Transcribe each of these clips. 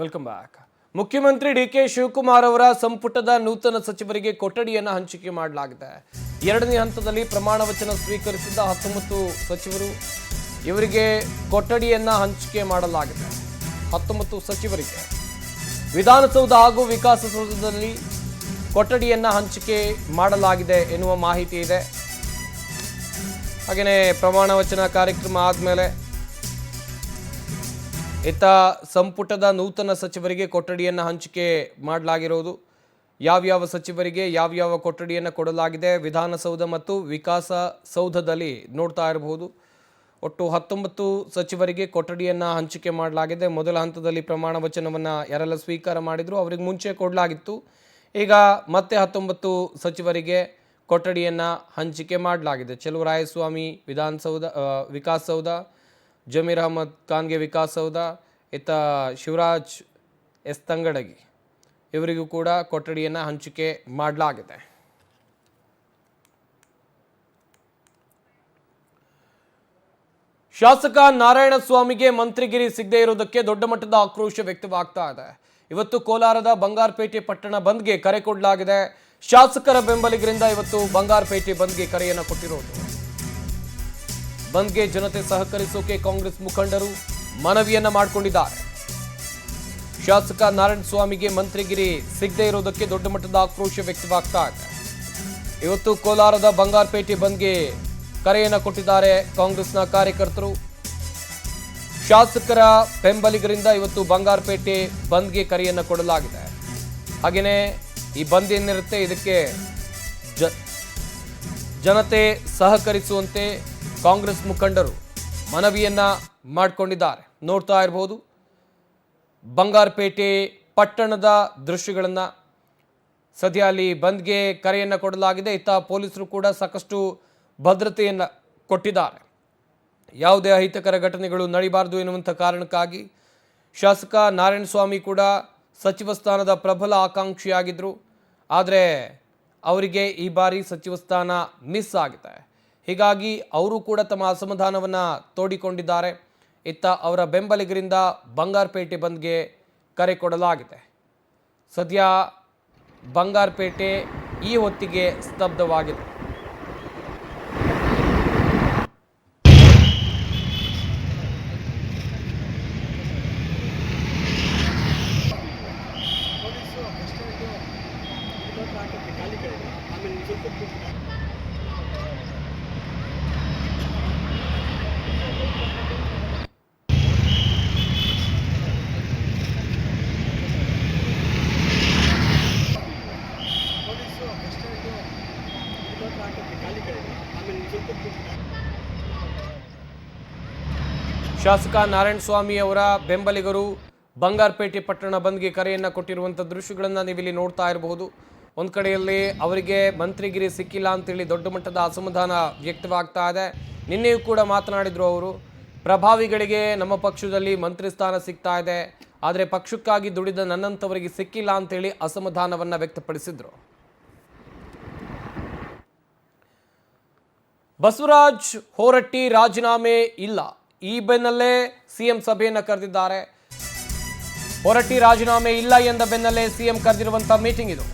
Welcome back. ಮುಖ್ಯಮಂತ್ರಿ DK Shivakumar ಅವರ ಸಂಪುಟದ ನೂತನ ಸಚಿವರಿಗೆ ಕೊಠಡಿಯನ್ನು ಹಂಚಿಕೆ ಮಾಡಲಾಗಿದೆ. ಎರಡನೇ ಹಂತದಲ್ಲಿ ಪ್ರಮಾಣ ವಚನ ಸ್ವೀಕರಿಸಿದ 19 ಸಚಿವರು ಇವರಿಗೆ ಕೊಠಡಿಯನ್ನು ಹಂಚಿಕೆ ಮಾಡಲಾಗಿದೆ. 19 ಸಚಿವರಿಗೆ ವಿಧಾನಸೌಧ ಹಾಗೂ ವಿಕಾಸಸೌಧದಲ್ಲಿ ಕೊಠಡಿಯನ್ನು ಹಂಚಿಕೆ ಮಾಡಲಾಗಿದೆ ಎನ್ನುವ ಮಾಹಿತಿ ಇದೆ. ಹಾಗೆಯೇ ಪ್ರಮಾಣ ವಚನ ಕಾರ್ಯಕ್ರಮ ಆದಮೇಲೆ ಇತ್ತ ಸಂಪುಟದ ನೂತನ ಸಚಿವರಿಗೆ ಕೊಠಡಿಯನ್ನು ಹಂಚಿಕೆ ಮಾಡಲಾಗಿರುವುದು. ಯಾವ್ಯಾವ ಸಚಿವರಿಗೆ ಯಾವ್ಯಾವ ಕೊಠಡಿಯನ್ನು ಕೊಡಲಾಗಿದೆ ವಿಧಾನಸೌಧ ಮತ್ತು ವಿಕಾಸಸೌಧದಲ್ಲಿ ನೋಡ್ತಾ ಇರಬಹುದು. ಒಟ್ಟು 19 ಸಚಿವರಿಗೆ ಕೊಠಡಿಯನ್ನು ಹಂಚಿಕೆ ಮಾಡಲಾಗಿದೆ. ಮೊದಲ ಹಂತದಲ್ಲಿ ಪ್ರಮಾಣ ವಚನವನ್ನು ಯಾರೆಲ್ಲ ಸ್ವೀಕಾರ ಮಾಡಿದ್ರು ಅವರಿಗೆ ಮುಂಚೆ ಕೊಡಲಾಗಿತ್ತು. ಈಗ ಮತ್ತೆ 19 ಸಚಿವರಿಗೆ ಕೊಠಡಿಯನ್ನು ಹಂಚಿಕೆ ಮಾಡಲಾಗಿದೆ. ಚೆಲುವರಾಯಸ್ವಾಮಿ ವಿಧಾನಸೌಧ ವಿಕಾಸಸೌಧ, ಜಮೀರ್ ಅಹಮದ್ ಖಾನ್ಗೆ ವಿಕಾಸಸೌಧ, ಇತ್ತ ಶಿವರಾಜ್ ಎಸ್ ತಂಗಡಗಿ ಇವರಿಗೂ ಕೂಡ ಕೊಠಡಿಯನ್ನು ಹಂಚಿಕೆ ಮಾಡಲಾಗಿದೆ. ಶಾಸಕ ನಾರಾಯಣಸ್ವಾಮಿಗೆ ಮಂತ್ರಿಗಿರಿ ಸಿಗದೇ ಇರುವುದಕ್ಕೆ ದೊಡ್ಡ ಮಟ್ಟದ ಆಕ್ರೋಶ ವ್ಯಕ್ತವಾಗ್ತಾ ಇದೆ. ಇವತ್ತು ಕೋಲಾರದ ಬಂಗಾರಪೇಟೆ ಪಟ್ಟಣ ಬಂದ್ಗೆ ಕರೆ ಕೊಡಲಾಗಿದೆ. ಶಾಸಕರ ಬೆಂಬಲಿಗರಿಂದ ಇವತ್ತು ಬಂಗಾರಪೇಟೆ ಬಂದ್ಗೆ ಕರೆಯನ್ನು ಕೊಟ್ಟಿರೋದು. ಬಂದ್ಗೆ ಜನತೆ ಸಹಕರಿಸೋಕೆ ಕಾಂಗ್ರೆಸ್ ಮುಖಂಡರು ಮನವಿಯನ್ನ ಮಾಡಿಕೊಂಡಿದ್ದಾರೆ. ಶಾಸಕ ನಾರಾಯಣಸ್ವಾಮಿಗೆ ಮಂತ್ರಿಗಿರಿ ಸಿಗದೇ ಇರುವುದಕ್ಕೆ ದೊಡ್ಡ ಮಟ್ಟದ ಆಕ್ರೋಶ ವ್ಯಕ್ತವಾಗ್ತಾ ಇದೆ. ಇವತ್ತು ಕೋಲಾರದ ಬಂಗಾರಪೇಟೆ ಬಂದ್ಗೆ ಕರೆಯನ್ನು ಕೊಟ್ಟಿದ್ದಾರೆ ಕಾಂಗ್ರೆಸ್ನ ಕಾರ್ಯಕರ್ತರು. ಶಾಸಕರ ಬೆಂಬಲಿಗರಿಂದ ಇವತ್ತು ಬಂಗಾರಪೇಟೆ ಬಂದ್ಗೆ ಕರೆಯನ್ನು ಕೊಡಲಾಗಿದೆ. ಹಾಗೆಯೇ ಈ ಬಂದ್ ಏನಿರುತ್ತೆ ಇದಕ್ಕೆ ಜನತೆ ಸಹಕರಿಸುವಂತೆ ಕಾಂಗ್ರೆಸ್ ಮುಖಂಡರು ಮನವಿಯನ್ನ ಮಾಡಿಕೊಂಡಿದ್ದಾರೆ. ನೋಡ್ತಾ ಇರಬಹುದು ಬಂಗಾರಪೇಟೆ ಪಟ್ಟಣದ ದೃಶ್ಯಗಳನ್ನು. ಸದ್ಯ ಅಲ್ಲಿ ಬಂದ್ಗೆ ಕರೆಯನ್ನು ಕೊಡಲಾಗಿದೆ. ಇತ್ತ ಪೊಲೀಸರು ಕೂಡ ಸಾಕಷ್ಟು ಭದ್ರತೆಯನ್ನು ಕೊಟ್ಟಿದ್ದಾರೆ. ಯಾವುದೇ ಅಹಿತಕರ ಘಟನೆಗಳು ನಡೀಬಾರದು ಎನ್ನುವಂಥ ಕಾರಣಕ್ಕಾಗಿ ಶಾಸಕ ನಾರಾಯಣಸ್ವಾಮಿ ಕೂಡ ಸಚಿವ ಸ್ಥಾನದ ಪ್ರಬಲ ಆಕಾಂಕ್ಷಿಯಾಗಿದ್ದರು. ಆದರೆ ಅವರಿಗೆ ಈ ಬಾರಿ ಸಚಿವ ಸ್ಥಾನ ಮಿಸ್ ಆಗಿದೆ. ಹೀಗಾಗಿ ಅವರು ಕೂಡ ತಮ್ಮ ಅಸಮಾಧಾನವನ್ನು ತೋಡಿಕೊಂಡಿದ್ದಾರೆ. ಇತ್ತ ಅವರ ಬೆಂಬಲಿಗರಿಂದ ಬಂಗಾರಪೇಟೆ ಬಂದ್ಗೆ ಕರೆ ಕೊಡಲಾಗಿದೆ. ಸದ್ಯ ಬಂಗಾರಪೇಟೆ ಈ ಹೊತ್ತಿಗೆ ಸ್ತಬ್ಧವಾಗಿದೆ. ಶಾಸಕ ನಾರಾಯಣಸ್ವಾಮಿ ಅವರ ಬೆಂಬಲಿಗರು ಬಂಗಾರಪೇಟೆ ಪಟ್ಟಣ ಬಂದ್ಗೆ ಕರೆಯನ್ನು ಕೊಟ್ಟಿರುವಂಥ ದೃಶ್ಯಗಳನ್ನು ನೀವಿಲ್ಲಿ ನೋಡ್ತಾ ಇರಬಹುದು. ಒಂದು ಕಡೆಯಲ್ಲಿ ಅವರಿಗೆ ಮಂತ್ರಿಗಿರಿ ಸಿಕ್ಕಿಲ್ಲ ಅಂತೇಳಿ ದೊಡ್ಡ ಮಟ್ಟದ ಅಸಮಾಧಾನ ವ್ಯಕ್ತವಾಗ್ತಾ ಇದೆ. ನಿನ್ನೆಯೂ ಕೂಡ ಮಾತನಾಡಿದ್ರು ಅವರು, ಪ್ರಭಾವಿಗಳಿಗೆ ನಮ್ಮ ಪಕ್ಷದಲ್ಲಿ ಮಂತ್ರಿ ಸ್ಥಾನ ಸಿಗ್ತಾ ಇದೆ, ಆದರೆ ಪಕ್ಷಕ್ಕಾಗಿ ದುಡಿದ ನನ್ನಂಥವರಿಗೆ ಸಿಕ್ಕಿಲ್ಲ ಅಂತೇಳಿ ಅಸಮಾಧಾನವನ್ನು ವ್ಯಕ್ತಪಡಿಸಿದ್ರು. ಬಸವರಾಜ್ ಹೊರಟ್ಟಿ ರಾಜೀನಾಮೆ ಇಲ್ಲ, ಈ ಬೆನ್ನಲ್ಲೇ ಸಿಎಂ ಸಭೆಯನ್ನು ಕರೆದಿದ್ದಾರೆ. ಹೊರಟ್ಟಿ ರಾಜೀನಾಮೆ ಇಲ್ಲ ಎಂದ ಬೆನ್ನಲ್ಲೇ ಸಿಎಂ ಕರೆದಿರುವಂತಹ ಮೀಟಿಂಗ್ ಇದು.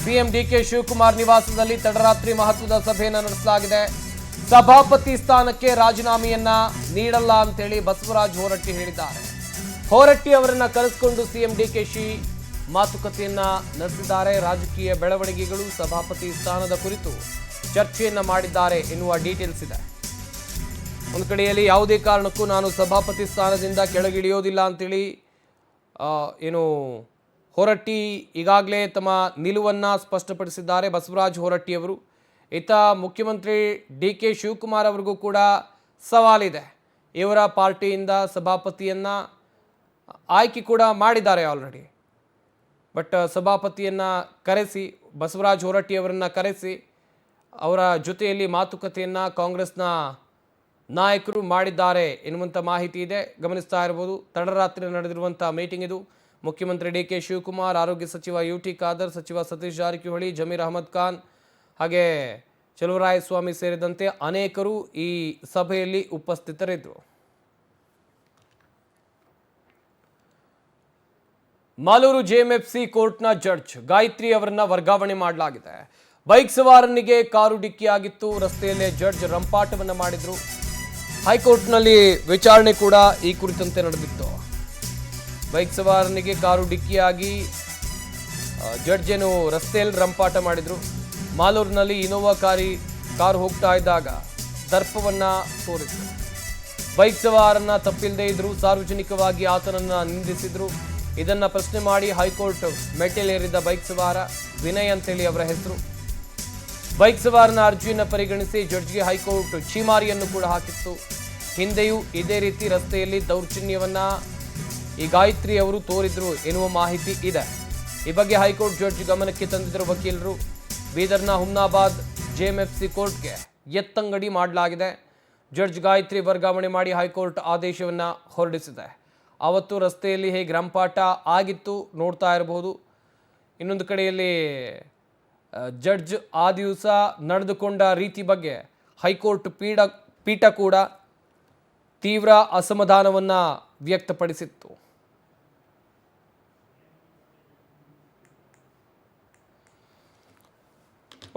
ಸಿಎಂ ಡಿಕೆ ಶಿವಕುಮಾರ್ ನಿವಾಸದಲ್ಲಿ ತಡರಾತ್ರಿ ಮಹತ್ವದ ಸಭೆಯನ್ನು ನಡೆಸಲಾಗಿದೆ. ಸಭಾಪತಿ ಸ್ಥಾನಕ್ಕೆ ರಾಜೀನಾಮೆಯನ್ನ ನೀಡಲ್ಲ ಅಂತೇಳಿ ಬಸವರಾಜ್ ಹೊರಟ್ಟಿ ಹೇಳಿದ್ದಾರೆ. ಹೊರಟ್ಟಿ ಅವರನ್ನ ಕರೆಸಿಕೊಂಡು ಸಿಎಂ ಡಿಕೆಶಿ ಮಾತುಕತೆಯನ್ನ ನಡೆಸಿದ್ದಾರೆ. ರಾಜಕೀಯ ಬೆಳವಣಿಗೆಗಳು ಸಭಾಪತಿ ಸ್ಥಾನದ ಕುರಿತು ಚರ್ಚೆಯನ್ನ ಮಾಡಿದ್ದಾರೆ ಎನ್ನುವ ಡೀಟೇಲ್ಸ್ ಇದೆ. ಒಂದು ಕಡೆಯಲ್ಲಿ ಯಾವುದೇ ಕಾರಣಕ್ಕೂ ನಾನು ಸಭಾಪತಿ ಸ್ಥಾನದಿಂದ ಕೆಳಗಿಳಿಯೋದಿಲ್ಲ ಅಂತೇಳಿ ಏನು ಹೊರಟ್ಟಿ ಈಗಾಗಲೇ ತಮ್ಮ ನಿಲುವನ್ನು ಸ್ಪಷ್ಟಪಡಿಸಿದ್ದಾರೆ ಬಸವರಾಜ್ ಹೊರಟ್ಟಿಯವರು. ಇತ್ತ ಮುಖ್ಯಮಂತ್ರಿ ಡಿ ಕೆ ಶಿವಕುಮಾರ್ ಅವರಿಗೂ ಕೂಡ ಸವಾಲಿದೆ. ಇವರ ಪಾರ್ಟಿಯಿಂದ ಸಭಾಪತಿಯನ್ನು ಆಯ್ಕೆ ಕೂಡ ಮಾಡಿದ್ದಾರೆ ಆಲ್ರೆಡಿ. ಬಟ್ ಸಭಾಪತಿಯನ್ನು ಕರೆಸಿ ಬಸವರಾಜ್ ಹೊರಟ್ಟಿಯವರನ್ನು ಕರೆಸಿ ಅವರ ಜೊತೆಯಲ್ಲಿ ಮಾತುಕತೆಯನ್ನು ಕಾಂಗ್ರೆಸ್ನ ನಾಯಕರು ಮಾಡಿದ್ದಾರೆ ಎನ್ನುವಂಥ ಮಾಹಿತಿ ಇದೆ. ಗಮನಿಸ್ತಾ ಇರಬಹುದು. ತಡರಾತ್ರಿ ನಡೆದಿರುವಂಥ ಮೀಟಿಂಗ್ ಇದು. ಮುಖ್ಯಮಂತ್ರಿ ಡಿ ಕೆ ಶಿವಕುಮಾರ್, ಆರೋಗ್ಯ ಸಚಿವ ಯುಟಿ ಖಾದರ್, ಸಚಿವ ಸತೀಶ್ ಜಾರಕಿಹೊಳಿ, ಜಮೀರ್ ಅಹಮದ್ ಖಾನ್ ಹಾಗೆ ಚೆಲುವರಾಯಸ್ವಾಮಿ ಸೇರಿದಂತೆ ಅನೇಕರು ಈ ಸಭೆಯಲ್ಲಿ ಉಪಸ್ಥಿತರಿದ್ದರು. ಮಾಲೂರು ಜೆಎಂಎಫ್ಸಿ ಕೋರ್ಟ್ನ ಜಡ್ಜ್ ಗಾಯತ್ರಿ ಅವರನ್ನ ವರ್ಗಾವಣೆ ಮಾಡಲಾಗಿದೆ. ಬೈಕ್ ಸವಾರನಿಗೆ ಕಾರು ಡಿಕ್ಕಿಯಾಗಿತ್ತು. ರಸ್ತೆಯಲ್ಲೇ ಜಡ್ಜ್ ರಂಪಾಟವನ್ನ ಮಾಡಿದ್ರು. ಹೈಕೋರ್ಟ್ನಲ್ಲಿ ವಿಚಾರಣೆ ಕೂಡ ಈ ಕುರಿತಂತೆ ನಡೆದಿತ್ತು. ಬೈಕ್ ಸವಾರನಿಗೆ ಕಾರು ಡಿಕ್ಕಿಯಾಗಿ ಜಡ್ಜ್ ಏನು ರಸ್ತೆಯಲ್ಲಿ ರಂಪಾಟ ಮಾಡಿದ್ರು. ಮಾಲೂರಿನಲ್ಲಿ ಇನೋವಾ ಕಾರು ಹೋಗ್ತಾ ಇದ್ದಾಗ ದರ್ಪವನ್ನ ತೋರಿಸಿದ್ರು. ಬೈಕ್ ಸವಾರನ್ನ ತಪ್ಪಿಲ್ಲದೆ ಇದ್ರು. ಸಾರ್ವಜನಿಕವಾಗಿ ಆತನನ್ನ ನಿಂದಿಸಿದ್ರು. ಇದನ್ನ ಪ್ರಶ್ನೆ ಮಾಡಿ ಹೈಕೋರ್ಟ್ ಮೆಟ್ಟಿಲೇರಿದ ಬೈಕ್ ಸವಾರ ವಿನಯ್ ಅಂತೇಳಿ ಅವರ ಹೆಸರು. ಬೈಕ್ ಸವಾರನ ಅರ್ಜಿಯನ್ನು ಪರಿಗಣಿಸಿ ಜಡ್ಜ್ಗೆ ಹೈಕೋರ್ಟ್ ಛೀಮಾರಿಯನ್ನು ಕೂಡ ಹಾಕಿತ್ತು. ಹಿಂದೆಯೂ ಇದೇ ರೀತಿ ರಸ್ತೆಯಲ್ಲಿ ದೌರ್ಜನ್ಯವನ್ನ ಈ ಗಾಯತ್ರಿ ಅವರು ತೋರಿದ್ರು ಎನ್ನುವ ಮಾಹಿತಿ ಇದೆ. ಈ ಬಗ್ಗೆ ಹೈಕೋರ್ಟ್ ಜಡ್ಜ್ ಗಮನಕ್ಕೆ ತಂದಿದ್ದರು ವಕೀಲರು. ಬೀದರ್ನ ಹುಮ್ನಾಬಾದ್ ಜೆಎಂಎಫ್ಸಿ ಕೋರ್ಟ್ಗೆ ಎತ್ತಂಗಡಿ ಮಾಡಲಾಗಿದೆ. ಜಡ್ಜ್ ಗಾಯತ್ರಿ ವರ್ಗಾವಣೆ ಮಾಡಿ ಹೈಕೋರ್ಟ್ ಆದೇಶವನ್ನು ಹೊರಡಿಸಿದೆ. ಆವತ್ತು ರಸ್ತೆಯಲ್ಲಿ ಹೇಗೆ ರಂಪಾಟ ಆಗಿತ್ತು ನೋಡ್ತಾ ಇರಬಹುದು. ಇನ್ನೊಂದು ಕಡೆಯಲ್ಲಿ ಜಡ್ಜ್ ಆ ದಿವಸ ನಡೆದುಕೊಂಡ ರೀತಿ ಬಗ್ಗೆ ಹೈಕೋರ್ಟ್ ಪೀಠ ಕೂಡ ತೀವ್ರ ಅಸಮಾಧಾನವನ್ನು ವ್ಯಕ್ತಪಡಿಸಿತ್ತು.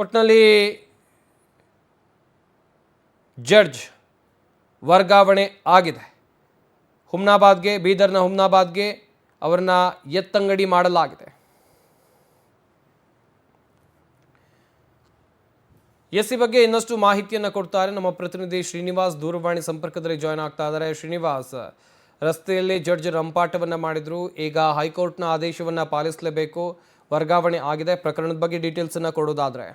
ಒಟ್ಟಿನಲ್ಲಿ ಜಡ್ಜ್ ವರ್ಗಾವಣೆ ಆಗಿದೆ. ಬೀದರ್ನ ಹುಮ್ನಾಬಾದ್ಗೆ ಅವರನ್ನ ಎತ್ತಂಗಡಿ ಮಾಡಲಾಗಿದೆ. ಈ ಬಗ್ಗೆ ಇನ್ನಷ್ಟು ಮಾಹಿತಿಯನ್ನು ಕೊಡ್ತಾರೆ ನಮ್ಮ ಪ್ರತಿನಿಧಿ ಶ್ರೀನಿವಾಸ್. ದೂರವಾಣಿ ಸಂಪರ್ಕದಲ್ಲಿ ಜಾಯ್ನ್ ಆಗ್ತಾ ಇದ್ದಾರೆ. ಶ್ರೀನಿವಾಸ್, ರಸ್ತೆಯಲ್ಲಿ ಜಡ್ಜ್ ರಂಪಾಟವನ್ನ ಮಾಡಿದ್ರು. ಈಗ ಹೈಕೋರ್ಟ್ನ ಆದೇಶವನ್ನ ಪಾಲಿಸಲೇಬೇಕು. ವರ್ಗಾವಣೆ ಆಗಿದೆ. ಪ್ರಕರಣದ ಬಗ್ಗೆ ಡೀಟೇಲ್ಸ್ ಅನ್ನ ಕೊಡೋದಾದ್ರೆ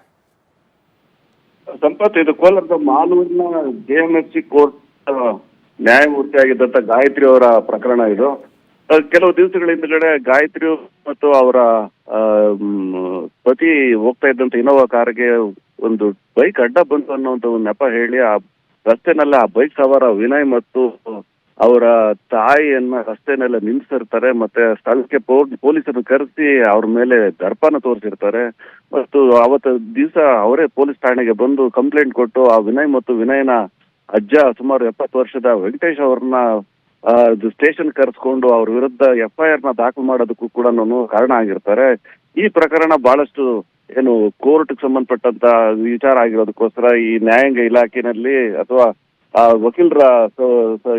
ಸಂಪತ್, ಇದು ಕೋಲಾರದ ಮಾಲೂರಿನ ಜೆಎಂಎಫ್ಸಿ ಕೋರ್ಟ್ ನ್ಯಾಯಮೂರ್ತಿ ಆಗಿದ್ದಂತ ಗಾಯತ್ರಿ ಅವರ ಪ್ರಕರಣ. ಇದು ಕೆಲವು ದಿವಸಗಳ ಹಿಂದ್ಗಡೆ ಗಾಯತ್ರಿ ಮತ್ತು ಅವರ ಪತಿ ಹೋಗ್ತಾ ಇದ್ದಂತ ಇನೋವಾ ಕಾರ್ಗೆ ಒಂದು ಬೈಕ್ ಅಡ್ಡ ಬಂತು ಅನ್ನೋಂತ ಒಂದು ನೆಪ ಹೇಳಿ ಆ ರಸ್ತೆನಲ್ಲ ಆ ಬೈಕ್ ಸವಾರ ವಿನಯ್ ಮತ್ತು ಅವರ ತಾಯಿಯನ್ನ ರಸ್ತೆನೆಲ್ಲ ನಿಲ್ಲಿಸಿರ್ತಾರೆ. ಮತ್ತೆ ಸ್ಥಳಕ್ಕೆ ಪೊಲೀಸರನ್ನು ಕರೆಸಿ ಅವ್ರ ಮೇಲೆ ದರ್ಪನ ತೋರಿಸಿರ್ತಾರೆ. ಮತ್ತು ಅವತ್ತು ದಿವಸ ಅವರೇ ಪೊಲೀಸ್ ಠಾಣೆಗೆ ಬಂದು ಕಂಪ್ಲೇಂಟ್ ಕೊಟ್ಟು ಆ ವಿನಯ್ ಮತ್ತು ವಿನಯನ ಅಜ್ಜ ಸುಮಾರು 70 ವರ್ಷದ ವೆಂಕಟೇಶ್ ಅವ್ರನ್ನ ಸ್ಟೇಷನ್ ಕರೆಸ್ಕೊಂಡು ಅವ್ರ ವಿರುದ್ಧ FIR ನ ದಾಖಲು ಮಾಡೋದಕ್ಕೂ ಕೂಡ ಕಾರಣ ಆಗಿರ್ತಾರೆ. ಈ ಪ್ರಕರಣ ಬಹಳಷ್ಟು ಏನು ಕೋರ್ಟ್ಗೆ ಸಂಬಂಧಪಟ್ಟಂತ ವಿಚಾರ ಆಗಿರೋದಕ್ಕೋಸ್ಕರ ಈ ನ್ಯಾಯಾಂಗ ಇಲಾಖೆಯಲ್ಲಿ ಅಥವಾ ಆ ವಕೀಲರ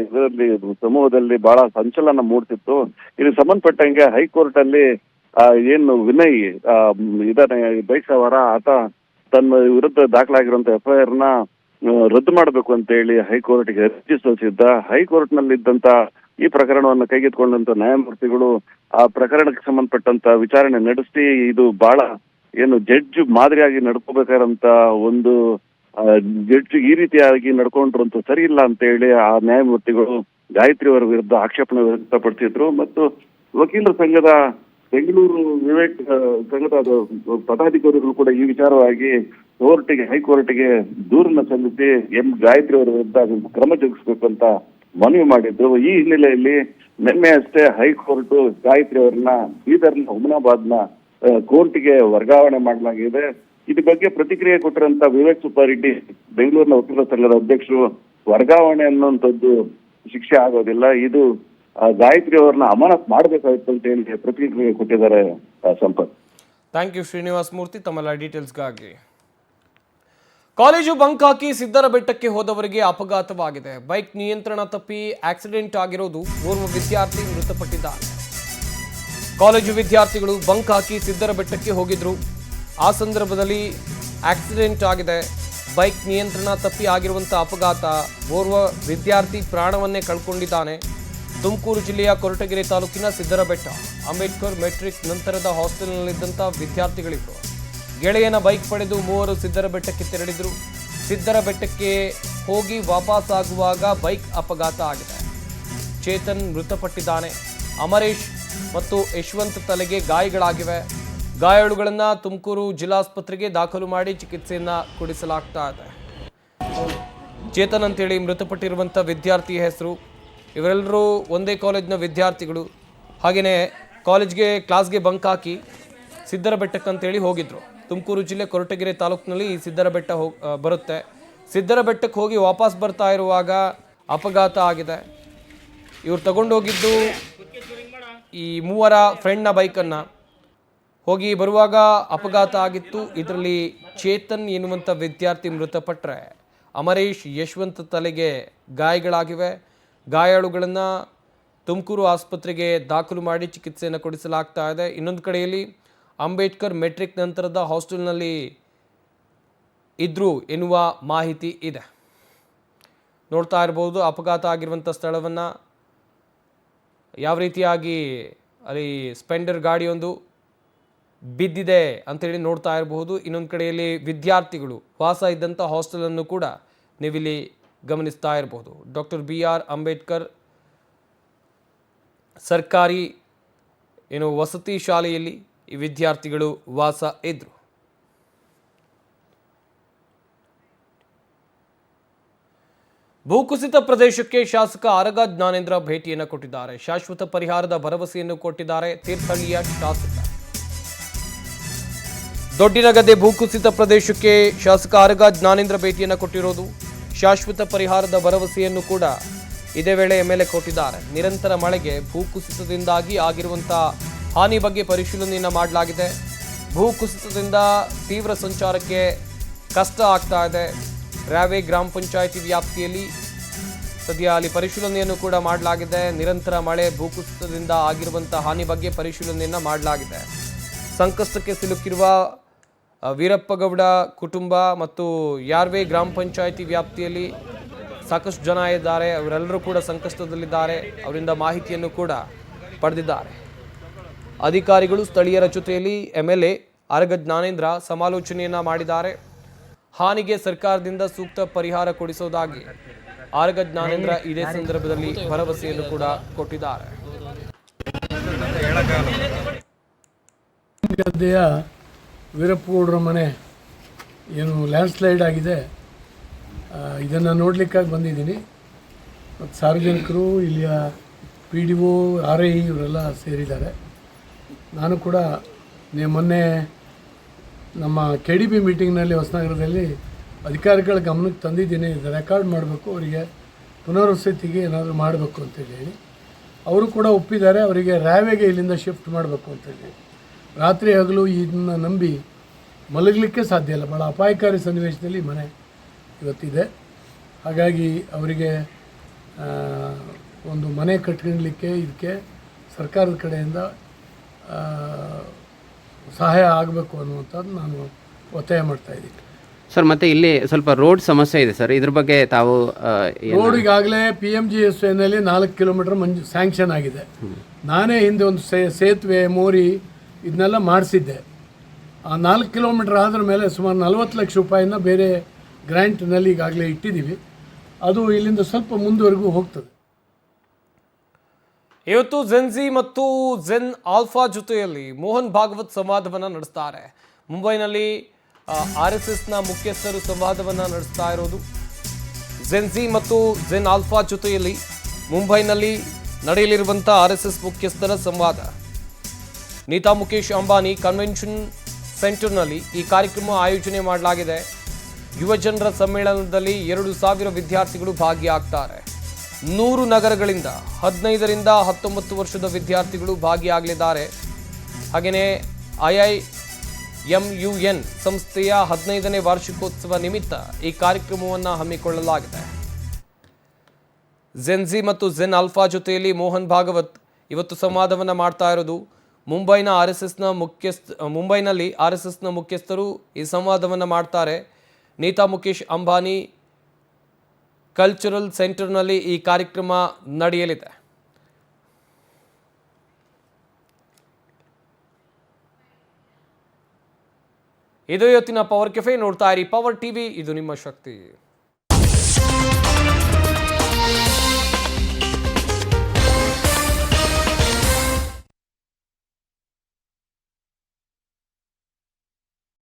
ಇದರಲ್ಲಿ ಸಮೂಹದಲ್ಲಿ ಬಹಳ ಸಂಚಲನ ಮೂಡ್ತಿತ್ತು. ಇದಕ್ಕೆ ಸಂಬಂಧಪಟ್ಟಂಗೆ ಹೈಕೋರ್ಟ್ ಅಲ್ಲಿ ಏನು ವಿನಯ್ ಇದನ್ನ ಬೈಕ್ ಸವಾರ ಆತ ತನ್ನ ವಿರುದ್ಧ ದಾಖಲಾಗಿರುವಂತ FIR ನ ರದ್ದು ಮಾಡಬೇಕು ಅಂತ ಹೇಳಿ ಹೈಕೋರ್ಟ್ಗೆ ಅರ್ಜಿ ಸಲ್ಲಿಸಿದ್ದ. ಹೈಕೋರ್ಟ್ ನಲ್ಲಿದ್ದಂತ ಈ ಪ್ರಕರಣವನ್ನು ಕೈಗೆತ್ತಿಕೊಂಡಂತ ನ್ಯಾಯಮೂರ್ತಿಗಳು ಆ ಪ್ರಕರಣಕ್ಕೆ ಸಂಬಂಧಪಟ್ಟಂತ ವಿಚಾರಣೆ ನಡೆಸಿ ಇದು ಬಹಳ ಏನು ಜಡ್ಜ್ ಮಾದರಿಯಾಗಿ ನಡ್ಕೋಬೇಕಾದಂತ ಒಂದು ಜಡ್ಜ್ ಈ ರೀತಿಯಾಗಿ ನಡ್ಕೊಂಡ್ರಂತೂ ಸರಿ ಇಲ್ಲ ಅಂತ ಹೇಳಿ ಆ ನ್ಯಾಯಮೂರ್ತಿಗಳು ಗಾಯತ್ರಿ ಅವರ ವಿರುದ್ಧ ಆಕ್ಷೇಪಣೆ ವ್ಯಕ್ತಪಡಿಸಿದ್ರು. ಮತ್ತು ವಕೀಲರ ಸಂಘದ ಬೆಂಗಳೂರು ವಿವೇಕ್ ಸಂಘದ ಪದಾಧಿಕಾರಿಗಳು ಕೂಡ ಈ ವಿಚಾರವಾಗಿ ಹೈಕೋರ್ಟ್ಗೆ ದೂರನ್ನ ಸಲ್ಲಿಸಿ ಗಾಯತ್ರಿ ಅವರ ವಿರುದ್ಧ ಕ್ರಮ ಜರುಗಿಸಬೇಕು ಅಂತ ಮನವಿ ಮಾಡಿದ್ರು. ಈ ಹಿನ್ನೆಲೆಯಲ್ಲಿ ನಿನ್ನೆ ಅಷ್ಟೇ ಹೈಕೋರ್ಟ್ ಗಾಯತ್ರಿ ಅವರನ್ನ ಬೀದರ್ನ ಹುಮ್ನಾಬಾದ್ನ ಕೋರ್ಟ್ಗೆ ವರ್ಗಾವಣೆ ಮಾಡಲಾಗಿದೆ. ಇದ್ರ ಬಗ್ಗೆ ಪ್ರತಿಕ್ರಿಯೆ ಕೊಟ್ಟಿರಂತ ವಿವೇಕ್ ಸುಬ್ಬಾರೆಡ್ಡಿ, ಬೆಂಗಳೂರಿನ ವಕೀಲರ ಸಂಘದ ಅಧ್ಯಕ್ಷರು, ವರ್ಗಾವಣೆ ಅನ್ನುವಂಥದ್ದು ಶಿಕ್ಷೆ ಆಗೋದಿಲ್ಲ, ಇದು ಗಾಯತ್ರಿ ಅವರನ್ನ ಅಮಾನತ್ ಮಾಡಬೇಕಾಗಿತ್ತು ಅಂತ ಹೇಳಿ ಪ್ರತಿಕ್ರಿಯೆ ಕೊಟ್ಟಿದ್ದಾರೆ. ಸಂಪತ್, ಥ್ಯಾಂಕ್ ಯು ಶ್ರೀನಿವಾಸ್ ಮೂರ್ತಿ ತಮ್ಮೆಲ್ಲ ಡೀಟೇಲ್ಸ್ಗಾಗಿ. ಕಾಲೇಜು ಬಂಕ್ ಹಾಕಿ ಸಿದ್ದರ ಬೆಟ್ಟಕ್ಕೆ ಹೋದವರಿಗೆ ಅಪಘಾತವಾಗಿದೆ. ಬೈಕ್ ನಿಯಂತ್ರಣ ತಪ್ಪಿ ಆಕ್ಸಿಡೆಂಟ್ ಆಗಿರೋದು. ಓರ್ವ ವಿದ್ಯಾರ್ಥಿ ಮೃತಪಟ್ಟಿದ್ದಾರೆ. ಕಾಲೇಜು ವಿದ್ಯಾರ್ಥಿಗಳು ಬಂಕ್ ಹಾಕಿ ಸಿದ್ದರ ಬೆಟ್ಟಕ್ಕೆ ಹೋಗಿದ್ರು. ಆ ಸಂದರ್ಭದಲ್ಲಿ ಆಕ್ಸಿಡೆಂಟ್ ಆಗಿದೆ. ಬೈಕ್ ನಿಯಂತ್ರಣ ತಪ್ಪಿ ಆಗಿರುವಂಥ ಅಪಘಾತ. ಓರ್ವ ವಿದ್ಯಾರ್ಥಿ ಪ್ರಾಣವನ್ನೇ ಕಳ್ಕೊಂಡಿದ್ದಾನೆ. ತುಮಕೂರು ಜಿಲ್ಲೆಯ ಕೊರಟಗೆರೆ ತಾಲೂಕಿನ ಸಿದ್ದರ ಬೆಟ್ಟ ಅಂಬೇಡ್ಕರ್ ಮೆಟ್ರಿಕ್ ನಂತರದ ಹಾಸ್ಟೆಲ್ನಲ್ಲಿದ್ದಂಥ ವಿದ್ಯಾರ್ಥಿಗಳಿದ್ರು. ಗೆಳೆಯನ ಬೈಕ್ ಪಡೆದು ಮೂವರು ಸಿದ್ದರ ಬೆಟ್ಟಕ್ಕೆ ತೆರಳಿದ್ರು. ಸಿದ್ದರ ಬೆಟ್ಟಕ್ಕೆ ಹೋಗಿ ವಾಪಸ್ ಆಗುವಾಗ ಬೈಕ್ ಅಪಘಾತ ಆಗಿದೆ. ಚೇತನ್ ಮೃತಪಟ್ಟಿದ್ದಾನೆ. ಅಮರೇಶ್ ಮತ್ತು ಯಶವಂತ್ ತಲೆಗೆ ಗಾಯಗಳಾಗಿವೆ. ಗಾಯಾಳುಗಳನ್ನು ತುಮಕೂರು ಜಿಲ್ಲಾಸ್ಪತ್ರೆಗೆ ದಾಖಲು ಮಾಡಿ ಚಿಕಿತ್ಸೆಯನ್ನ ಕೊಡಿಸಲಾಗ್ತಾ ಇದೆ. ಚೇತನ್ ಅಂತೇಳಿ ಮೃತಪಟ್ಟಿರುವಂಥ ವಿದ್ಯಾರ್ಥಿ ಹೆಸರು. ಇವರೆಲ್ಲರೂ ಒಂದೇ ಕಾಲೇಜಿನ ವಿದ್ಯಾರ್ಥಿಗಳು. ಹಾಗೆಯೇ ಕ್ಲಾಸ್ಗೆ ಬಂಕ್ ಹಾಕಿ ಸಿದ್ದರ ಬೆಟ್ಟಕ್ಕಂತೇಳಿ ಹೋಗಿದ್ರು. ತುಮಕೂರು ಜಿಲ್ಲೆ ಕೊರಟಗೆರೆ ತಾಲೂಕಿನಲ್ಲಿ ಈ ಸಿದ್ದರ ಬೆಟ್ಟ ಬರುತ್ತೆ. ಸಿದ್ದರ ಬೆಟ್ಟಕ್ಕೆ ಹೋಗಿ ವಾಪಸ್ ಬರ್ತಾ ಇರುವಾಗ ಅಪಘಾತ ಆಗಿದೆ. ಇವ್ರು ತಗೊಂಡೋಗಿದ್ದು ಈ ಮೂವರ ಫ್ರೆಂಡ್ನ ಬೈಕನ್ನು ಹೋಗಿ ಬರುವಾಗ ಅಪಘಾತ ಆಗಿತ್ತು. ಇದರಲ್ಲಿ ಚೇತನ್ ಎನ್ನುವಂಥ ವಿದ್ಯಾರ್ಥಿ ಮೃತಪಟ್ಟರೆ ಅಮರೇಶ್, ಯಶವಂತ್ ತಲೆಗೆ ಗಾಯಗಳಾಗಿವೆ. ಗಾಯಾಳುಗಳನ್ನು ತುಮಕೂರು ಆಸ್ಪತ್ರೆಗೆ ದಾಖಲು ಮಾಡಿ ಚಿಕಿತ್ಸೆಯನ್ನು ಕೊಡಿಸಲಾಗ್ತಾ ಇದೆ. ಇನ್ನೊಂದು ಕಡೆಯಲ್ಲಿ ಅಂಬೇಡ್ಕರ್ ಮೆಟ್ರಿಕ್ ನಂತರದ ಹಾಸ್ಟೆಲ್ನಲ್ಲಿ ಇದ್ರು ಎನ್ನುವ ಮಾಹಿತಿ ಇದೆ. ನೋಡ್ತಾ ಇರ್ಬೋದು ಅಪಘಾತ ಆಗಿರುವಂಥ ಸ್ಥಳವನ್ನು, ಯಾವ ರೀತಿಯಾಗಿ ಅಲ್ಲಿ ಸ್ಪೆಂಡರ್ ಗಾಡಿಯೊಂದು ಬಿದ್ದಿದೆ ಅಂತೇಳಿ ನೋಡ್ತಾ ಇರಬಹುದು. ಇನ್ನೊಂದು ಕಡೆಯಲ್ಲಿ ವಿದ್ಯಾರ್ಥಿಗಳು ವಾಸ ಇದ್ದಂಥ ಹಾಸ್ಟೆಲನ್ನು ಕೂಡ ನೀವಿಲ್ಲಿ ಗಮನಿಸ್ತಾ ಇರಬಹುದು. ಡಾಕ್ಟರ್ BR ಅಂಬೇಡ್ಕರ್ ಸರ್ಕಾರಿ ವಸತಿ ಶಾಲೆಯಲ್ಲಿ ಈ ವಿದ್ಯಾರ್ಥಿಗಳು ವಾಸ ಇದ್ರು. ಭೂಕುಸಿತ ಪ್ರದೇಶಕ್ಕೆ ಶಾಸಕ ಆರಗ ಜ್ಞಾನೇಂದ್ರ ಭೇಟಿಯನ್ನು ಕೊಟ್ಟಿದ್ದಾರೆ. ಶಾಶ್ವತ ಪರಿಹಾರದ ಭರವಸೆಯನ್ನು ಕೊಟ್ಟಿದ್ದಾರೆ ತೀರ್ಥಹಳ್ಳಿಯ ಶಾಸಕ. ದೊಡ್ಡಿನಗದ್ದೆ ಭೂಕುಸಿತ ಪ್ರದೇಶಕ್ಕೆ ಶಾಸಕ ಆರಗ ಜ್ಞಾನೇಂದ್ರ ಭೇಟಿಯನ್ನು ಕೊಟ್ಟಿರೋದು. ಶಾಶ್ವತ ಪರಿಹಾರದ ಭರವಸೆಯನ್ನು ಕೂಡ ಇದೇ ವೇಳೆ MLA ಕೊಟ್ಟಿದ್ದಾರೆ. ನಿರಂತರ ಮಳೆಗೆ ಭೂಕುಸಿತದಿಂದಾಗಿ ಆಗಿರುವಂತಹ ಹಾನಿ ಬಗ್ಗೆ ಪರಿಶೀಲನೆಯನ್ನು ಮಾಡಲಾಗಿದೆ. ಭೂಕುಸಿತದಿಂದ ತೀವ್ರ ಸಂಚಾರಕ್ಕೆ ಕಷ್ಟ ಆಗ್ತಾ ಇದೆ. ರಾವೆ ಗ್ರಾಮ ಪಂಚಾಯಿತಿ ವ್ಯಾಪ್ತಿಯಲ್ಲಿ ಸದ್ಯ ಅಲ್ಲಿ ಪರಿಶೀಲನೆಯನ್ನು ಕೂಡ ಮಾಡಲಾಗಿದೆ. ನಿರಂತರ ಮಳೆ ಭೂಕುಸಿತದಿಂದ ಆಗಿರುವಂತಹ ಹಾನಿ ಬಗ್ಗೆ ಪರಿಶೀಲನೆಯನ್ನು ಮಾಡಲಾಗಿದೆ. ಸಂಕಷ್ಟಕ್ಕೆ ಸಿಲುಕಿರುವ ವೀರಪ್ಪಗೌಡ ಕುಟುಂಬ ಮತ್ತು ಯಾರ್ವೆ ಗ್ರಾಮ ಪಂಚಾಯಿತಿ ವ್ಯಾಪ್ತಿಯಲ್ಲಿ ಸಾಕಷ್ಟು ಜನ ಇದ್ದಾರೆ. ಅವರೆಲ್ಲರೂ ಕೂಡ ಸಂಕಷ್ಟದಲ್ಲಿದ್ದಾರೆ. ಅವರಿಂದ ಮಾಹಿತಿಯನ್ನು ಕೂಡ ಪಡೆದಿದ್ದಾರೆ. ಅಧಿಕಾರಿಗಳು ಸ್ಥಳೀಯರ ಜೊತೆಯಲ್ಲಿ MLA ಆರಗ ಜ್ಞಾನೇಂದ್ರ ಸಮಾಲೋಚನೆಯನ್ನು ಮಾಡಿದ್ದಾರೆ. ಹಾನಿಗೆ ಸರ್ಕಾರದಿಂದ ಸೂಕ್ತ ಪರಿಹಾರ ಕೊಡಿಸುವುದಾಗಿ ಆರಗ ಜ್ಞಾನೇಂದ್ರ ಇದೇ ಸಂದರ್ಭದಲ್ಲಿ ಭರವಸೆಯನ್ನು ಕೂಡ ಕೊಟ್ಟಿದ್ದಾರೆ. ಗದ್ದೆಯ ವೀರಪ್ಪಗೌಡರ ಮನೆ ಏನು ಲ್ಯಾಂಡ್ಸ್ಲೈಡ್ ಆಗಿದೆ, ಇದನ್ನು ನೋಡಲಿಕ್ಕಾಗಿ ಬಂದಿದ್ದೀನಿ. ಮತ್ತು ಸಾರ್ವಜನಿಕರು, ಇಲ್ಲಿಯ PDO, RI ಇವರೆಲ್ಲ ಸೇರಿದ್ದಾರೆ. ನಾನು ಕೂಡ ಮೊನ್ನೆ ನಮ್ಮ KDB ಮೀಟಿಂಗ್ನಲ್ಲಿ ಹೊಸನಗರದಲ್ಲಿ ಅಧಿಕಾರಿಗಳ ಗಮನಕ್ಕೆ ತಂದಿದ್ದೀನಿ. ಇದು ರೆಕಾರ್ಡ್ ಮಾಡಬೇಕು, ಅವರಿಗೆ ಪುನರ್ವಸತಿಗೆ ಏನಾದರೂ ಮಾಡಬೇಕು ಅಂತೇಳಿ ಅವರು ಕೂಡ ಒಪ್ಪಿದ್ದಾರೆ. ಅವರಿಗೆ ರಾವೆಗೆ ಇಲ್ಲಿಂದ ಶಿಫ್ಟ್ ಮಾಡಬೇಕು ಅಂತೇಳಿ. ರಾತ್ರಿ ಹಗಲು ಇದನ್ನು ನಂಬಿ ಮಲಗಲಿಕ್ಕೆ ಸಾಧ್ಯ ಇಲ್ಲ. ಭಾಳ ಅಪಾಯಕಾರಿ ಸನ್ನಿವೇಶದಲ್ಲಿ ಮನೆ ಇವತ್ತಿದೆ. ಹಾಗಾಗಿ ಅವರಿಗೆ ಒಂದು ಮನೆ ಕಟ್ಕೊಳ್ಳಲಿಕ್ಕೆ ಇದಕ್ಕೆ ಸರ್ಕಾರದ ಕಡೆಯಿಂದ ಸಹಾಯ ಆಗಬೇಕು ಅನ್ನುವಂಥದ್ದು ನಾನು ಒತ್ತಾಯ ಮಾಡ್ತಾಯಿದ್ದೀನಿ. ಸರ್, ಮತ್ತು ಇಲ್ಲಿ ಸ್ವಲ್ಪ ರೋಡ್ ಸಮಸ್ಯೆ ಇದೆ ಸರ್, ಇದ್ರ ಬಗ್ಗೆ ತಾವು ರೋಡ್ ಈಗಾಗಲೇ PMGSYನಲ್ಲಿ 4 ಕಿಲೋಮೀಟರ್ ಸ್ಯಾಂಕ್ಷನ್ ಆಗಿದೆ. ನಾನೇ ಹಿಂದೆ ಒಂದು ಸೇತುವೆ, ಮೋರಿ ಇದನ್ನೆಲ್ಲ ಮಾಡಿಸಿದ್ದೆ. ಆ 4 ಕಿಲೋಮೀಟರ್ ಆದ್ರ ಮೇಲೆ ಸುಮಾರು 40 ಲಕ್ಷ ರೂಪಾಯಿನ ಬೇರೆ ಗ್ರ್ಯಾಂಟ್ನಲ್ಲಿ ಈಗಾಗಲೇ ಇಟ್ಟಿದ್ದೀವಿ. ಅದು ಇಲ್ಲಿಂದ ಸ್ವಲ್ಪ ಮುಂದುವರೆಗೂ ಹೋಗ್ತದೆ. ಇವತ್ತು ಜೆನ್ಜಿ ಮತ್ತು ಜೆನ್ ಆಲ್ಫಾ ಜೊತೆಯಲ್ಲಿ ಮೋಹನ್ ಭಾಗವತ್ ಸಂವಾದವನ್ನು ನಡೆಸ್ತಾರೆ. ಮುಂಬೈನಲ್ಲಿ RSSನ ಮುಖ್ಯಸ್ಥರು ಸಂವಾದವನ್ನು ನಡೆಸ್ತಾ ಇರೋದು. ಜೆನ್ಜಿ ಮತ್ತು ಜೆನ್ ಆಲ್ಫಾ ಜೊತೆಯಲ್ಲಿ ಮುಂಬೈನಲ್ಲಿ ನಡೆಯಲಿರುವಂಥ RSS ಮುಖ್ಯಸ್ಥರ ಸಂವಾದ. ನೀತಾ ಮುಕೇಶ್ ಅಂಬಾನಿ ಕನ್ವೆನ್ಷನ್ ಸೆಂಟರ್ನಲ್ಲಿ ಈ ಕಾರ್ಯಕ್ರಮ ಆಯೋಜನೆ ಮಾಡಲಾಗಿದೆ. ಯುವಜನರ ಸಮ್ಮೇಳನದಲ್ಲಿ 2,000 ವಿದ್ಯಾರ್ಥಿಗಳು ಭಾಗಿಯಾಗ್ತಾರೆ. 100 ನಗರಗಳಿಂದ 15ರಿಂದ 19 ವರ್ಷದ ವಿದ್ಯಾರ್ಥಿಗಳು ಭಾಗಿಯಾಗಲಿದ್ದಾರೆ. ಹಾಗೆಯೇ IIMUN ಸಂಸ್ಥೆಯ 15ನೇ ವಾರ್ಷಿಕೋತ್ಸವ ನಿಮಿತ್ತ ಈ ಕಾರ್ಯಕ್ರಮವನ್ನು ಹಮ್ಮಿಕೊಳ್ಳಲಾಗಿದೆ. ಜೆನ್ಜಿ ಮತ್ತು ಜೆನ್ ಆಲ್ಫಾ ಜೊತೆಯಲ್ಲಿ ಮೋಹನ್ ಭಾಗವತ್ ಇವತ್ತು ಸಂವಾದವನ್ನು ಮಾಡ್ತಾ ಇರೋದು. ಮುಂಬೈನಲ್ಲಿ RSSನ ಮುಖ್ಯಸ್ಥರು ಈ ಸಂವಾದವನ್ನು ಮಾಡ್ತಾರೆ. ನೀತಾ ಮುಕೇಶ್ ಅಂಬಾನಿ ಕಲ್ಚರಲ್ ಸೆಂಟರ್ನಲ್ಲಿ ಈ ಕಾರ್ಯಕ್ರಮ ನಡೆಯಲಿದೆ. ಇದು ಇವತ್ತಿನ ಪವರ್ ಕೆಫೆ. ನೋಡ್ತಾ ಇರಿ ಪವರ್ TV, ಇದು ನಿಮ್ಮ ಶಕ್ತಿ.